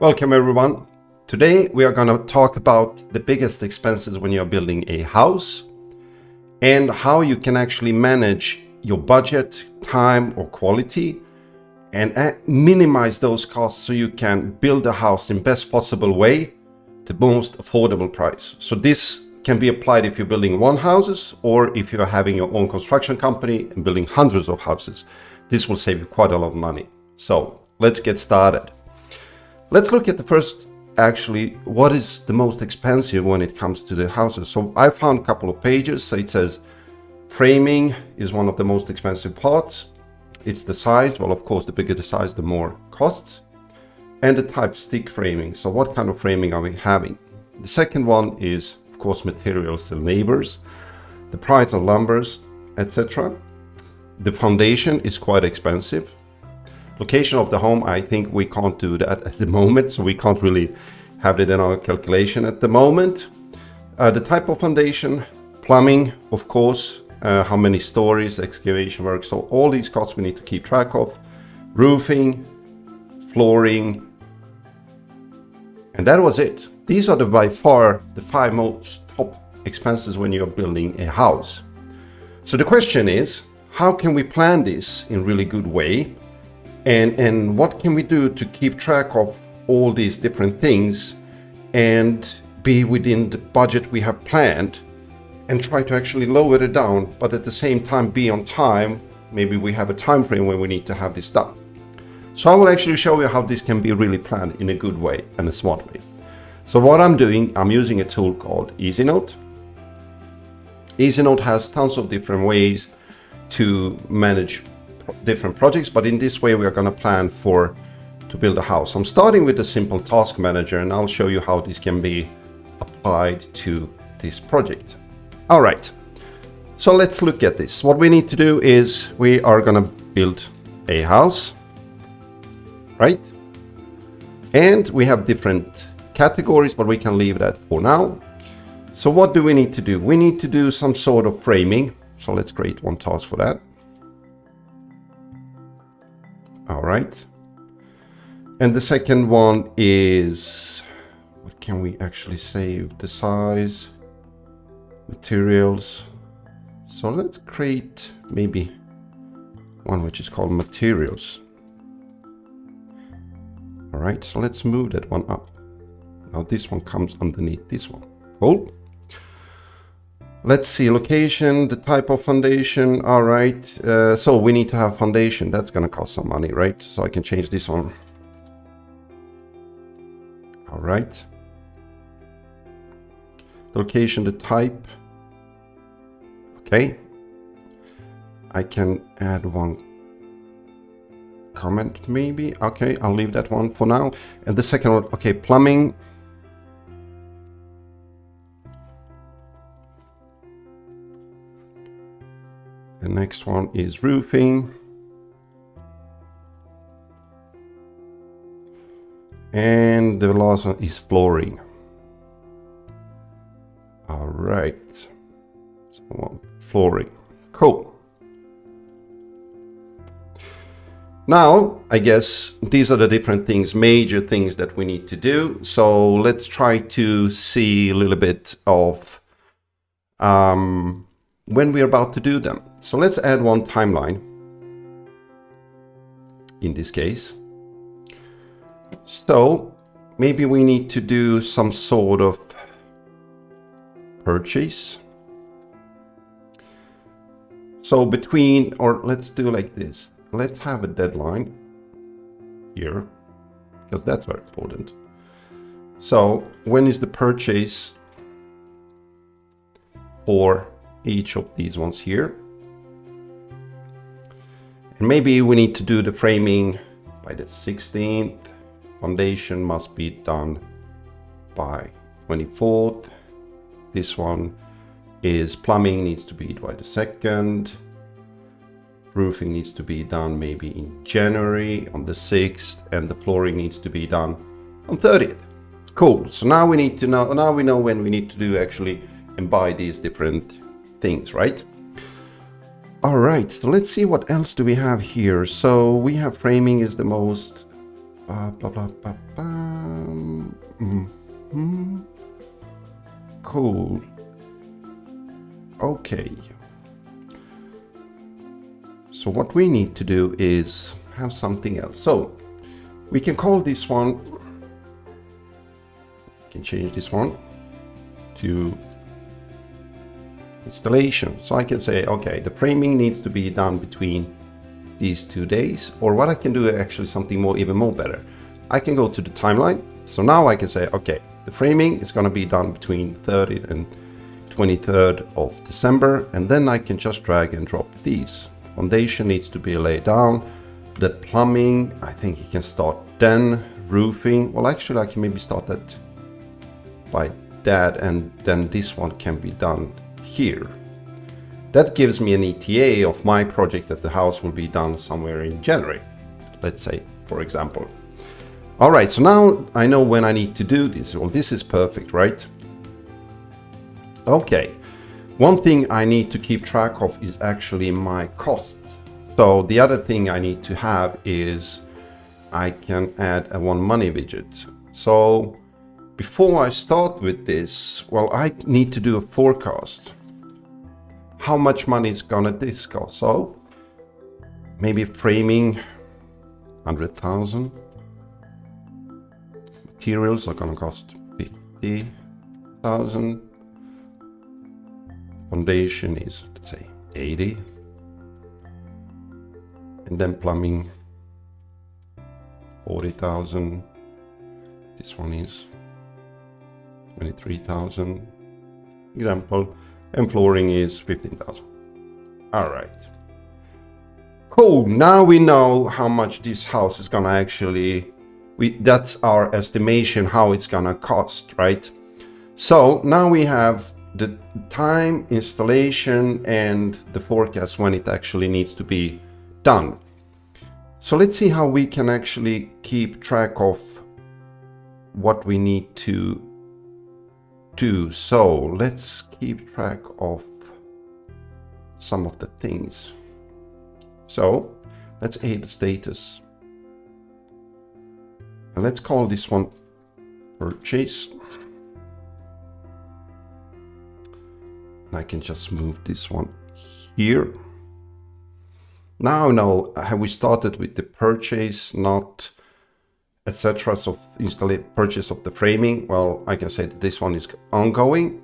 Welcome everyone. Today we are going to talk about the biggest expenses when you're building a house and how you can actually manage your budget, time or quality and minimize those costs so you can build a house in best possible way, the most affordable price. So this can be applied if you're building one houses or if you're having your own construction company and building hundreds of houses. This will save you quite a lot of money. So let's get started. Let's look at the first, actually, what is the most expensive when it comes to the houses. So I found a couple of pages. So it says framing is one of the most expensive parts. It's the size. Well, of course, the bigger the size, the more costs. And the type, stick framing. So what kind of framing are we having? The second one is, of course, materials and labors, the price of lumbers, etc. The foundation is quite expensive. Location of the home, I think we can't do that at the moment, so we can't really have it in our calculation at the moment. The type of foundation, plumbing, of course, how many stories, excavation work, so all these costs we need to keep track of. Roofing, flooring, and that was it. These are by far the 5 most top expenses when you're building a house. So the question is, how can we plan this in a really good way? And what can we do to keep track of all these different things and be within the budget we have planned and try to actually lower it down, but at the same time be on time. Maybe we have a time frame when we need to have this done. So I will actually show you how this can be really planned in a good way and a smart way. So what I'm doing, I'm using a tool called EasyNote. EasyNote has tons of different ways to manage different projects, but in this way we are going to plan to build a house. I'm starting with a simple task manager and I'll show you how this can be applied to this project. All right, so let's look at this. What we need to do is we are going to build a house, right? And we have different categories, but we can leave that for now. So what do we need to do? We need to do some sort of framing. So let's create one task for that. All right. And the second one is, what can we actually save? The size, materials. So let's create maybe one which is called materials. All right, so let's move that one up. Now this one comes underneath this one. Cool. Let's see, location, the type of foundation. All right, so we need to have foundation. That's going to cost some money, right? So I can change this one. All right. Location, the type. Okay. I can add one comment maybe. Okay, I'll leave that one for now. And the second one, okay, plumbing. The next one is roofing. And the last one is flooring. All right. So flooring. Cool. Now, I guess these are the different things, major things that we need to do. So let's try to see a little bit of when we're about to do them. So let's add one timeline in this case. So maybe we need to do some sort of purchase. So between, or let's do like this. Let's have a deadline here because that's very important. So when is the purchase for each of these ones here? And maybe we need to do the framing by the 16th. Foundation must be done by 24th. This one is plumbing needs to be by the 2nd. Roofing needs to be done maybe in January on the 6th, and the flooring needs to be done on 30th. Cool. So now we need to know. Now we know when we need to do actually and buy these different things, right? All right, so let's see what else do we have here. So we have framing is the most blah blah blah blah. Cool. Okay. So what we need to do is have something else. So we can call this one, we can change this one to installation. So I can say, okay, the framing needs to be done between these 2 days, or what I can do actually something more, even more better. I can go to the timeline. So now I can say, okay, the framing is going to be done between 30th and 23rd of December. And then I can just drag and drop these. Foundation needs to be laid down. The plumbing, I think you can start then. Roofing, well, actually I can maybe start that by that, and then this one can be done here. That gives me an ETA of my project that the house will be done somewhere in January, let's say, for example. All right, so now I know when I need to do this. Well, this is perfect, right? Okay, one thing I need to keep track of is actually my costs. So the other thing I need to have is I can add a one money widget. So before I start with this, well, I need to do a forecast. How much money is gonna this cost? So maybe framing 100,000. Materials are gonna cost 50,000. Foundation is, let's say, 80. And then plumbing 40,000. This one is 23,000. Example. And flooring is 15,000. All right. Cool. Now we know how much this house is gonna actually, that's our estimation how it's gonna cost, right? So now we have the time, installation, and the forecast when it actually needs to be done. So let's see how we can actually keep track of what we need to do. So let's keep track of some of the things. So let's add the status. And let's call this one purchase. And I can just move this one here. Now I know, have we started with the purchase, not etc. So purchase of the framing. Well, I can say that this one is ongoing,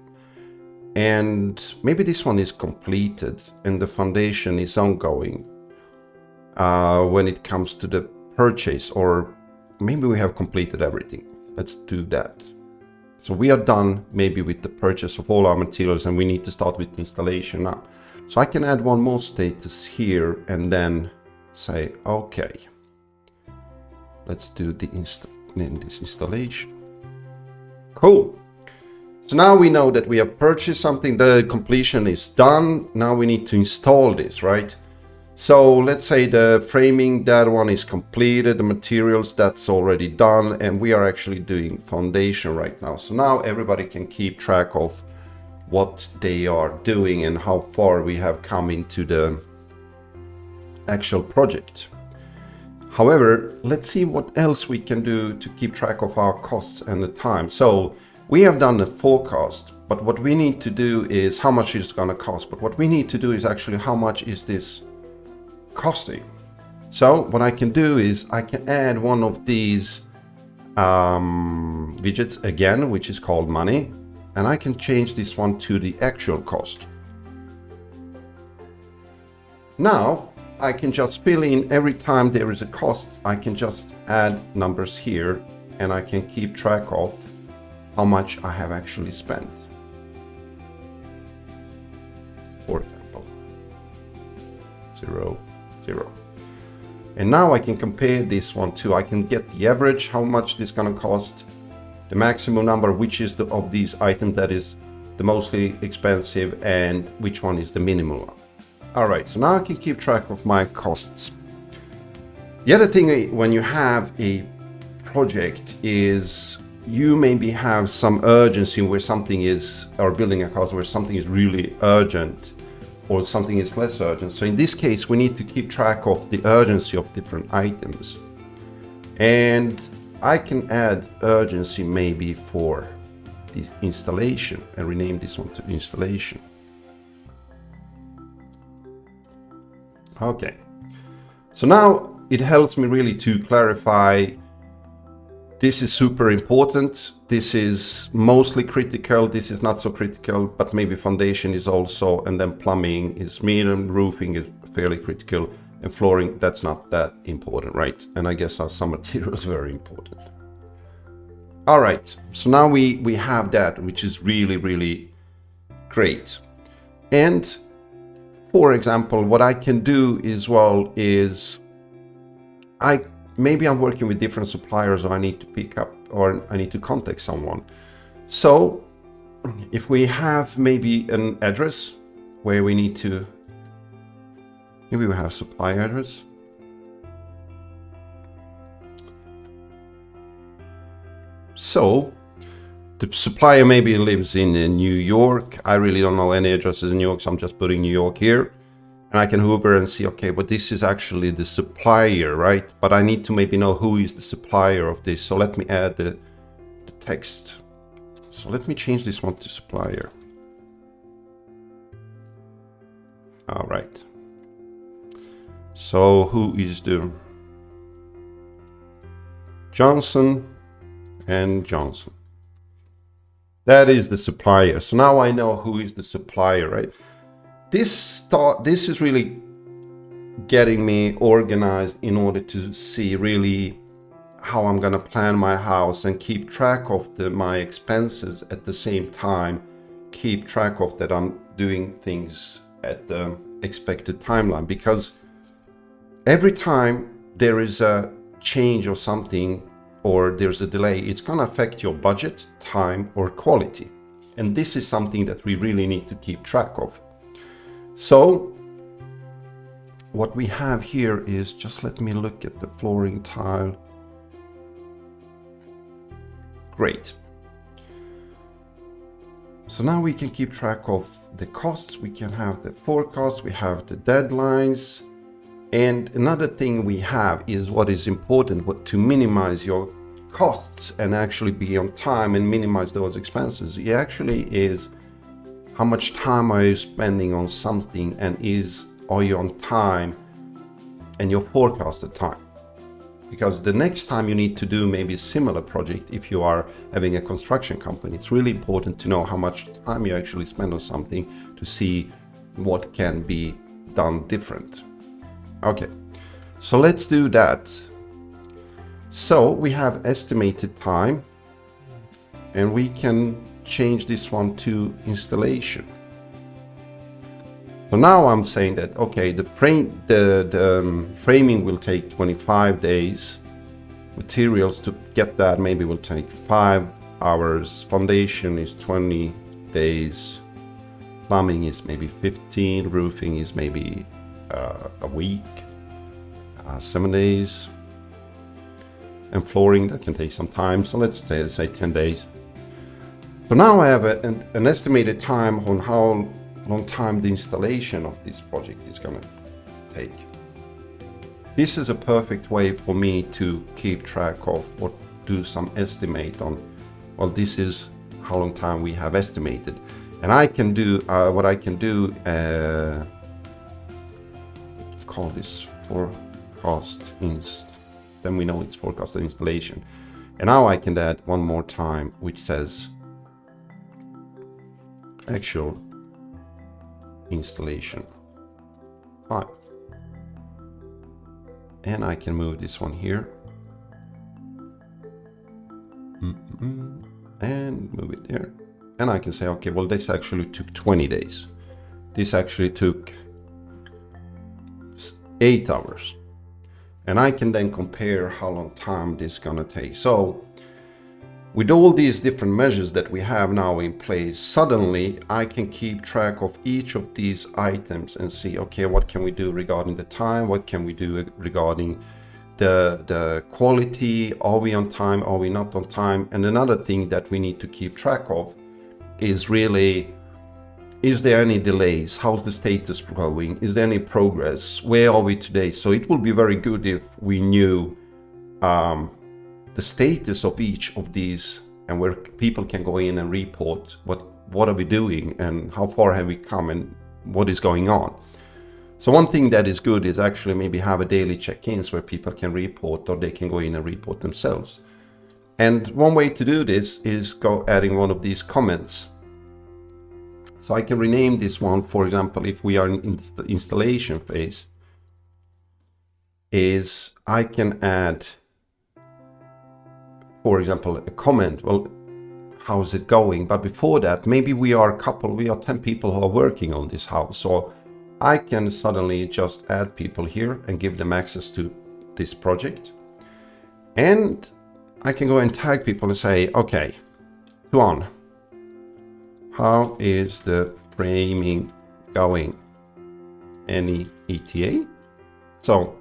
and maybe this one is completed and the foundation is ongoing when it comes to the purchase, or maybe we have completed everything. Let's do that. So we are done maybe with the purchase of all our materials, and we need to start with installation now. So I can add one more status here and then say, okay, let's do this installation. Cool. So now we know that we have purchased something, the completion is done. Now we need to install this, right? So let's say the framing, that one is completed, the materials, that's already done, and we are actually doing foundation right now. So now everybody can keep track of what they are doing and how far we have come into the actual project. However, let's see what else we can do to keep track of our costs and the time. So we have done the forecast, but what we need to do is how much it's going to cost. But what we need to do is actually how much is this costing. So what I can do is I can add one of these widgets again, which is called money, and I can change this one to the actual cost. Now I can just fill in every time there is a cost. I can just add numbers here, and I can keep track of how much I have actually spent. For example, 0, 0. And now I can compare this one to, I can get the average, how much this is going to cost, the maximum number, which is of these items that is the mostly expensive, and which one is the minimum one. All right, so now I can keep track of my costs. The other thing when you have a project is you maybe have some urgency where something is, or building a house where something is really urgent or something is less urgent. So in this case, we need to keep track of the urgency of different items. And I can add urgency maybe for the installation and rename this one to installation. Okay, so now it helps me really to clarify, this is super important, this is mostly critical, this is not so critical, but maybe foundation is also, and then plumbing is medium, roofing is fairly critical, and flooring, that's not that important, right? And I guess some materials very important. All right, so now we have that, which is really, really great. And for example, what I can do as well is maybe I'm working with different suppliers, or I need to pick up, or I need to contact someone. So if we have maybe an address where we need to, maybe we have supplier address. So the supplier maybe lives in New York. I really don't know any addresses in New York, so I'm just putting New York here. And I can hover and see, okay, but this is actually the supplier, right? But I need to maybe know who is the supplier of this. So let me add the text. So let me change this one to supplier. All right. So who is the Johnson and Johnson? That is the supplier. So now I know who is the supplier, right? This is really getting me organized in order to see really how I'm gonna plan my house and keep track of my expenses at the same time, keep track of that I'm doing things at the expected timeline, because every time there is a change or something, or there's a delay, it's gonna affect your budget, time, or quality. And this is something that we really need to keep track of. So what we have here is, just let me look at the flooring tile. Great. So now we can keep track of the costs, we can have the forecast, we have the deadlines. And another thing we have is what is important, to minimize your costs and actually be on time and minimize those expenses. It actually is how much time are you spending on something, and are you on time and your forecasted time? Because the next time you need to do maybe a similar project, if you are having a construction company, it's really important to know how much time you actually spend on something to see what can be done different. Okay, so let's do that. So we have estimated time, and we can change this one to installation. So now I'm saying that, okay, the framing will take 25 days. Materials to get that maybe will take 5 hours. Foundation is 20 days. Plumbing is maybe 15. Roofing is maybe a week, 7 days. And flooring, that can take some time. So let's say 10 days. So now I have an estimated time on how long time the installation of this project is going to take. This is a perfect way for me to keep track of, or do some estimate on, well, this is how long time we have estimated. And I can do what I can do, call this forecast then we know it's forecast installation. And now I can add one more time, which says actual installation time. And I can move this one here and move it there. And I can say, okay, well, this actually took 20 days. This actually took 8 hours. And I can then compare how long time this is gonna take. So with all these different measures that we have now in place, suddenly I can keep track of each of these items and see, okay, what can we do regarding the time? What can we do regarding the quality? Are we on time? Are we not on time? And another thing that we need to keep track of is really, is there any delays? How's the status going? Is there any progress? Where are we today? So it will be very good if we knew the status of each of these, and where people can go in and report what are we doing and how far have we come and what is going on. So one thing that is good is actually maybe have a daily check-ins where people can report, or they can go in and report themselves. And one way to do this is go adding one of these comments. So I can rename this one, for example, if we are in the installation phase, is I can add, for example, a comment. Well, how's it going? But before that, maybe we are 10 people who are working on this house. So I can suddenly just add people here and give them access to this project. And I can go and tag people and say, okay, Tuan, how is the framing going? Any ETA? So,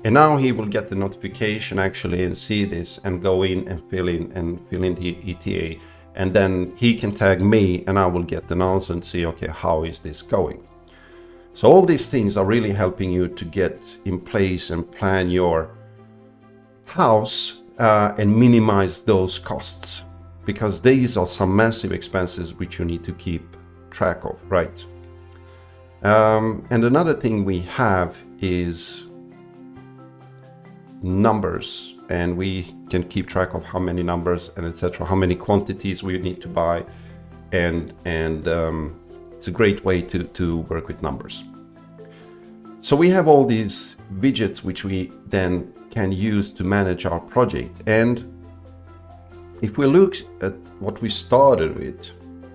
and now he will get the notification actually and see this and go in and fill in the ETA. And then he can tag me and I will get an answer and see, okay, how is this going? So all these things are really helping you to get in place and plan your house and minimize those costs, because these are some massive expenses which you need to keep track of, right? And another thing we have is numbers, and we can keep track of how many numbers and etc., how many quantities we need to buy, and it's a great way to work with numbers. So we have all these widgets which we then can use to manage our project. And if we look at what we started with,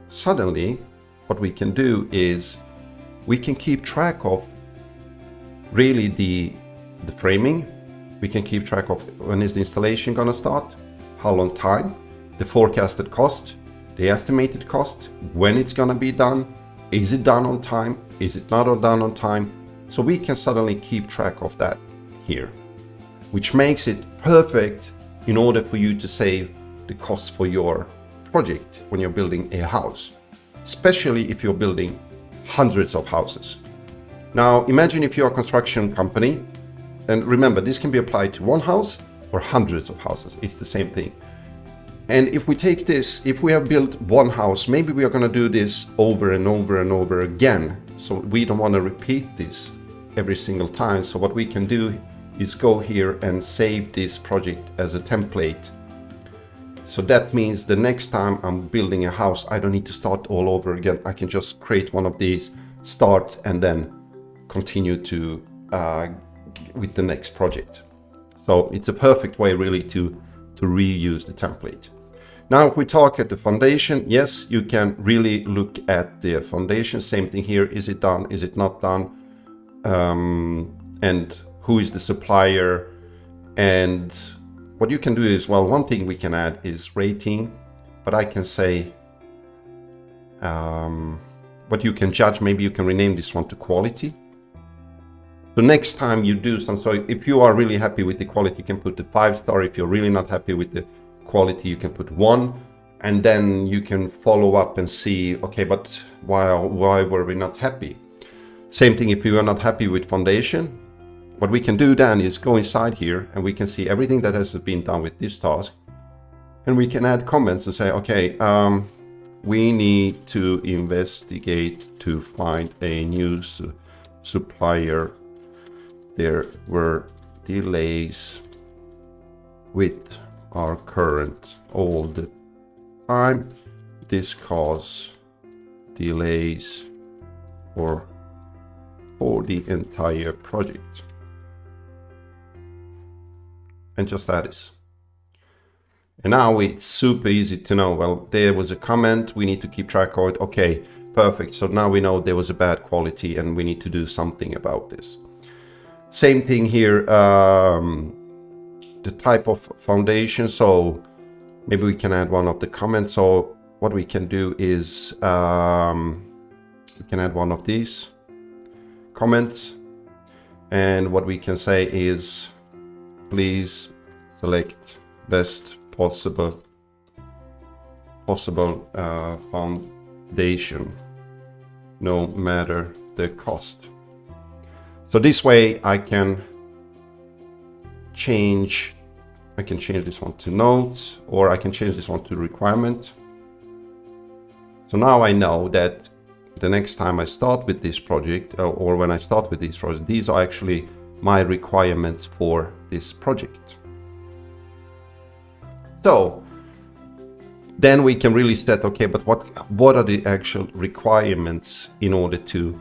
suddenly what we can do is we can keep track of really the framing. We can keep track of when is the installation going to start, how long time, the forecasted cost, the estimated cost, when it's going to be done, is it done on time, is it not done on time. So we can suddenly keep track of that here, which makes it perfect in order for you to save the cost for your project when you're building a house, especially if you're building hundreds of houses. Now imagine if you're a construction company, and remember, this can be applied to one house or hundreds of houses. It's the same thing. And if we take this, if we have built one house, maybe we are going to do this over and over and over again. So we don't want to repeat this every single time. So what we can do is go here and save this project as a template. So that means the next time I'm building a house, I don't need to start all over again. I can just create one of these, start, and then continue to with the next project. So it's a perfect way really to reuse the template. Now if we talk at the foundation, yes, you can really look at the foundation. Same thing here. Is it done? Is it not done? And who is the supplier? And what you can do is, well, one thing we can add is rating, but I can say what you can judge. Maybe you can rename this one to quality. So next time you do some, so if you are really happy with the quality, you can put the 5-star. If you're really not happy with the quality, you can put 1, and then you can follow up and see, okay, but why were we not happy? Same thing if you are not happy with foundation. What we can do then is go inside here and we can see everything that has been done with this task, and we can add comments and say, okay, we need to investigate to find a new supplier. There were delays with our current all the time. This causes delays for the entire project. And just that is. And now it's super easy to know, well, there was a comment, we need to keep track of it. Okay, perfect. So now we know there was a bad quality and we need to do something about this. Same thing here, the type of foundation. So maybe we can add one of the comments. So what we can do is we can add one of these comments, and what we can say is, please select best possible foundation, no matter the cost. So this way I can change, I can change this one to notes, or I can change this one to requirement. So now I know that the next time I start with this project, or when I start with this project, these are actually my requirements for this project. So then we can really set, okay, but what are the actual requirements in order to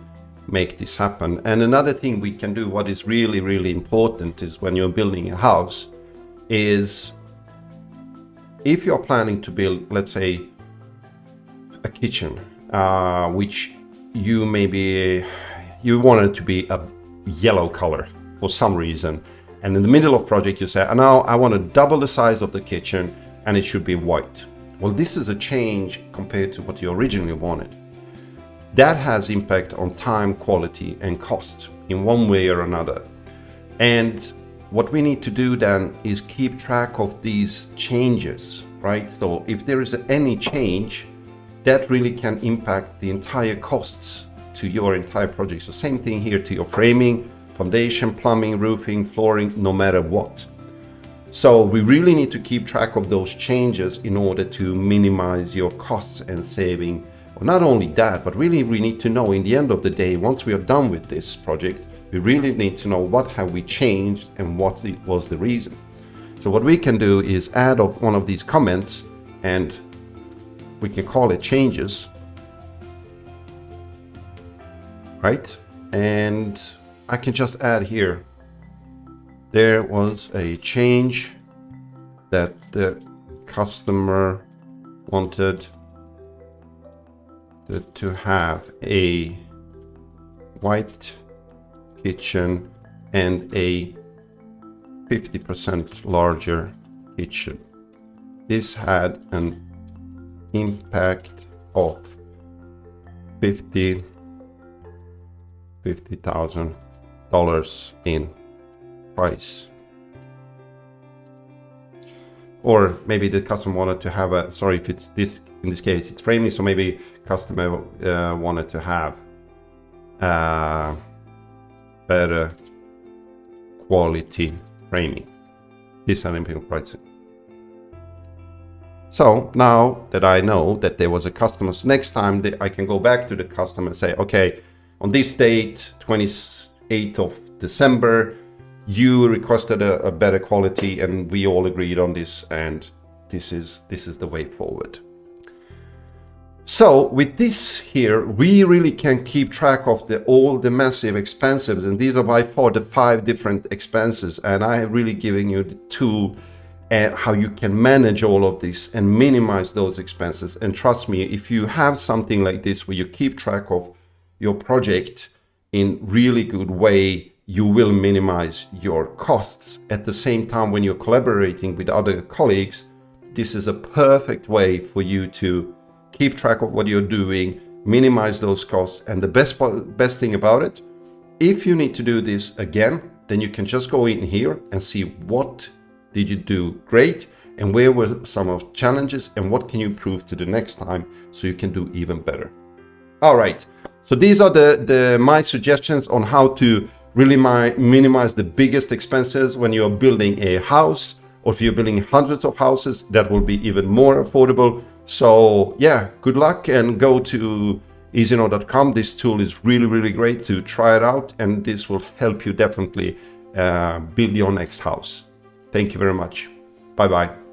make this happen? And another thing we can do, what is really, really important is when you're building a house, is if you're planning to build, let's say, a kitchen, which you want it to be a yellow color for some reason, and in the middle of project you say, now I want to double the size of the kitchen and it should be white. Well, this is a change compared to what you originally wanted. That has impact on time, quality, and cost in one way or another. And what we need to do then is keep track of these changes, right? So if there is any change, that really can impact the entire costs to your entire project. So same thing here to your framing, foundation, plumbing, roofing, flooring, no matter what. So we really need to keep track of those changes in order to minimize your costs and saving. Well, not only that, but really we need to know in the end of the day, once we are done with this project, we really need to know what have we changed and what was the reason. So what we can do is add one of these comments, and we can call it changes, right? And I can just add here, there was a change that the customer wanted to have a white kitchen and a 50% larger kitchen. This had an impact of $50,000 in price. Or maybe the customer wanted to have if it's this, in this case it's framing, so maybe customer wanted to have better quality framing. This had an impact on pricing. So now that I know that there was a customer, so next time I can go back to the customer and say, okay, on this date, 28th of December, you requested a better quality and we all agreed on this, and this is the way forward. So with this here, we really can keep track of all the massive expenses, and these are by far the 5 different expenses, and I have really given you the tool and how you can manage all of this and minimize those expenses. And trust me, if you have something like this where you keep track of your project in really good way, you will minimize your costs. At the same time, when you're collaborating with other colleagues, this is a perfect way for you to keep track of what you're doing, minimize those costs. And the best thing about it, if you need to do this again, then you can just go in here and see what did you do great and where were some of the challenges and what can you improve to the next time so you can do even better. All right, so these are my suggestions on how to really minimize the biggest expenses when you're building a house, or if you're building hundreds of houses, that will be even more affordable. So yeah, good luck and go to easyknow.com. This tool is really, really great to try it out, and this will help you definitely build your next house. Thank you very much. Bye-bye.